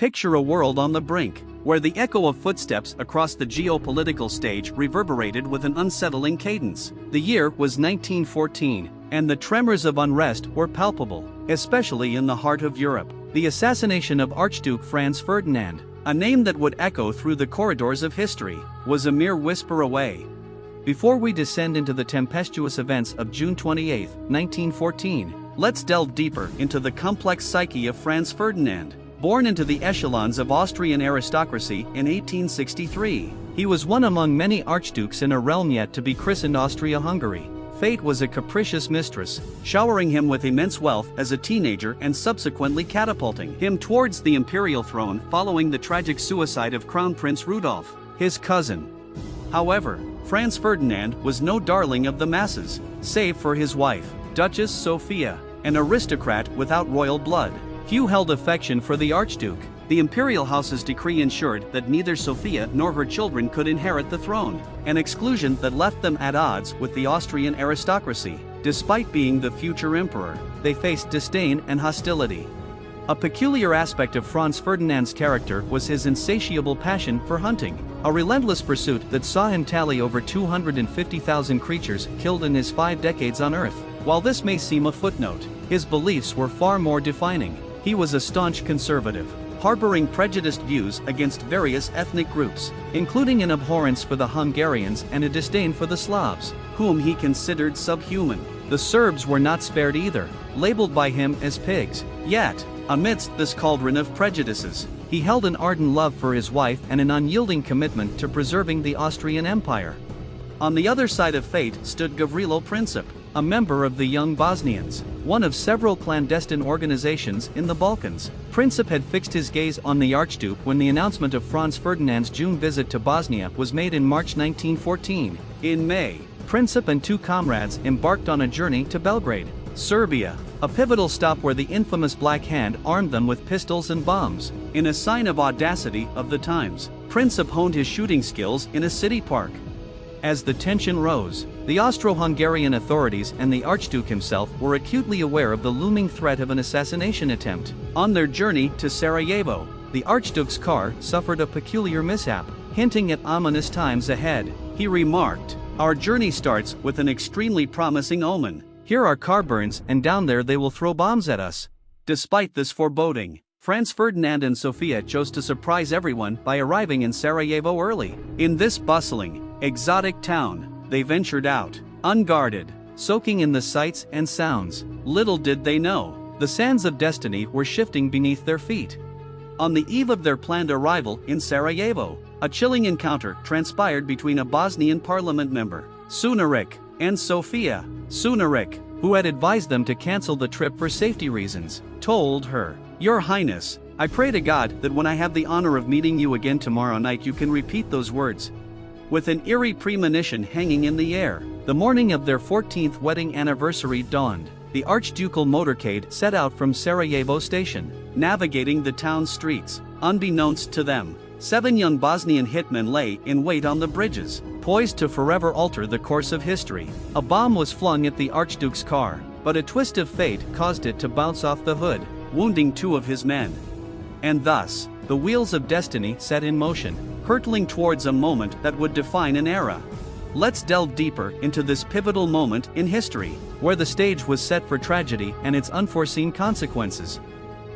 Picture a world on the brink, where the echo of footsteps across the geopolitical stage reverberated with an unsettling cadence. The year was 1914, and the tremors of unrest were palpable, especially in the heart of Europe. The assassination of Archduke Franz Ferdinand, a name that would echo through the corridors of history, was a mere whisper away. Before we descend into the tempestuous events of June 28, 1914, let's delve deeper into the complex psyche of Franz Ferdinand. Born into the echelons of Austrian aristocracy in 1863, he was one among many archdukes in a realm yet to be christened Austria-Hungary. Fate was a capricious mistress, showering him with immense wealth as a teenager and subsequently catapulting him towards the imperial throne following the tragic suicide of Crown Prince Rudolf, his cousin. However, Franz Ferdinand was no darling of the masses, save for his wife, Duchess Sophia, an aristocrat without royal blood. Few held affection for the Archduke. The imperial house's decree ensured that neither Sophia nor her children could inherit the throne, an exclusion that left them at odds with the Austrian aristocracy. Despite being the future emperor, they faced disdain and hostility. A peculiar aspect of Franz Ferdinand's character was his insatiable passion for hunting, a relentless pursuit that saw him tally over 250,000 creatures killed in his 5 decades on Earth. While this may seem a footnote, his beliefs were far more defining. He was a staunch conservative, harboring prejudiced views against various ethnic groups, including an abhorrence for the Hungarians and a disdain for the Slavs, whom he considered subhuman. The Serbs were not spared either, labeled by him as pigs. Yet, amidst this cauldron of prejudices, he held an ardent love for his wife and an unyielding commitment to preserving the Austrian Empire. On the other side of fate stood Gavrilo Princip, a member of the Young Bosnians, one of several clandestine organizations in the Balkans. Princip had fixed his gaze on the Archduke when the announcement of Franz Ferdinand's June visit to Bosnia was made in March 1914. In May, Princip and 2 comrades embarked on a journey to Belgrade, Serbia, a pivotal stop where the infamous Black Hand armed them with pistols and bombs. In a sign of audacity of the times, Princip honed his shooting skills in a city park. As the tension rose, the Austro-Hungarian authorities and the Archduke himself were acutely aware of the looming threat of an assassination attempt. On their journey to Sarajevo, the Archduke's car suffered a peculiar mishap, hinting at ominous times ahead. He remarked, "Our journey starts with an extremely promising omen. Here our car burns and down there they will throw bombs at us." Despite this foreboding, Franz Ferdinand and Sophia chose to surprise everyone by arriving in Sarajevo early. In this bustling, exotic town, they ventured out, unguarded, soaking in the sights and sounds. Little did they know, the sands of destiny were shifting beneath their feet. On the eve of their planned arrival in Sarajevo, a chilling encounter transpired between a Bosnian parliament member, Sunaric, and Sophia. Sunaric, who had advised them to cancel the trip for safety reasons, told her, "Your Highness, I pray to God that when I have the honor of meeting you again tomorrow night you can repeat those words." With an eerie premonition hanging in the air, the morning of their 14th wedding anniversary dawned. The archducal motorcade set out from Sarajevo station, navigating the town streets. Unbeknownst to them, 7 young Bosnian hitmen lay in wait on the bridges, poised to forever alter the course of history. A bomb was flung at the Archduke's car, but a twist of fate caused it to bounce off the hood, wounding 2 of his men. And thus, the wheels of destiny set in motion, hurtling towards a moment that would define an era. Let's delve deeper into this pivotal moment in history, where the stage was set for tragedy and its unforeseen consequences.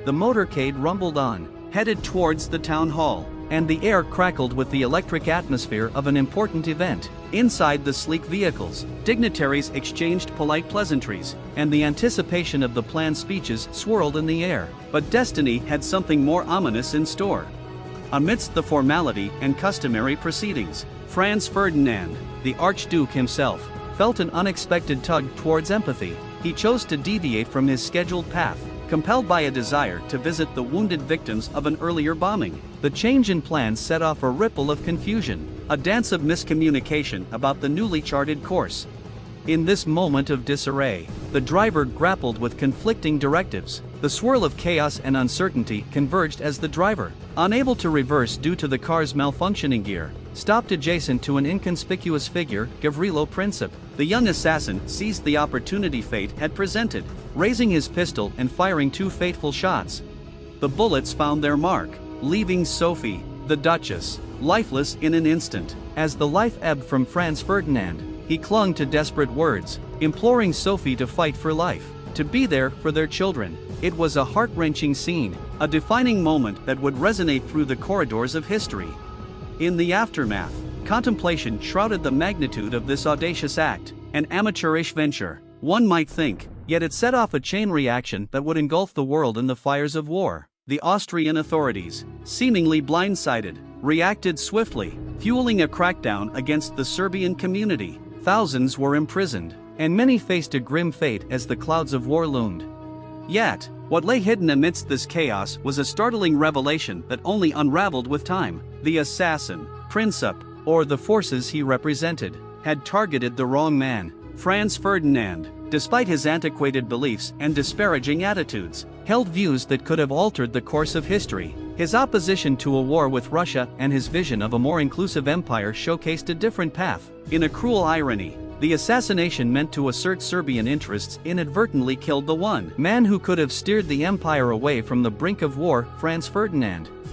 The motorcade rumbled on, headed towards the town hall, and the air crackled with the electric atmosphere of an important event. Inside the sleek vehicles, dignitaries exchanged polite pleasantries, and the anticipation of the planned speeches swirled in the air. But destiny had something more ominous in store. Amidst the formality and customary proceedings, Franz Ferdinand, the Archduke himself, felt an unexpected tug towards empathy. He chose to deviate from his scheduled path, compelled by a desire to visit the wounded victims of an earlier bombing. The change in plans set off a ripple of confusion, a dance of miscommunication about the newly charted course. In this moment of disarray, the driver grappled with conflicting directives. The swirl of chaos and uncertainty converged as the driver, unable to reverse due to the car's malfunctioning gear, stopped adjacent to an inconspicuous figure, Gavrilo Princip. The young assassin seized the opportunity fate had presented, raising his pistol and firing 2 fateful shots. The bullets found their mark, leaving Sophie, the Duchess, lifeless in an instant. As the life ebbed from Franz Ferdinand, he clung to desperate words, imploring Sophie to fight for life, to be there for their children. It was a heart-wrenching scene, a defining moment that would resonate through the corridors of history. In the aftermath, contemplation shrouded the magnitude of this audacious act, an amateurish venture, one might think, yet it set off a chain reaction that would engulf the world in the fires of war. The Austrian authorities, seemingly blindsided, reacted swiftly, fueling a crackdown against the Serbian community. Thousands were imprisoned, and many faced a grim fate as the clouds of war loomed. Yet, what lay hidden amidst this chaos was a startling revelation that only unraveled with time. The assassin, Princip, or the forces he represented, had targeted the wrong man. Franz Ferdinand, despite his antiquated beliefs and disparaging attitudes, held views that could have altered the course of history. His opposition to a war with Russia and his vision of a more inclusive empire showcased a different path. In a cruel irony, the assassination meant to assert Serbian interests inadvertently killed the one man who could have steered the empire away from the brink of war, Franz Ferdinand.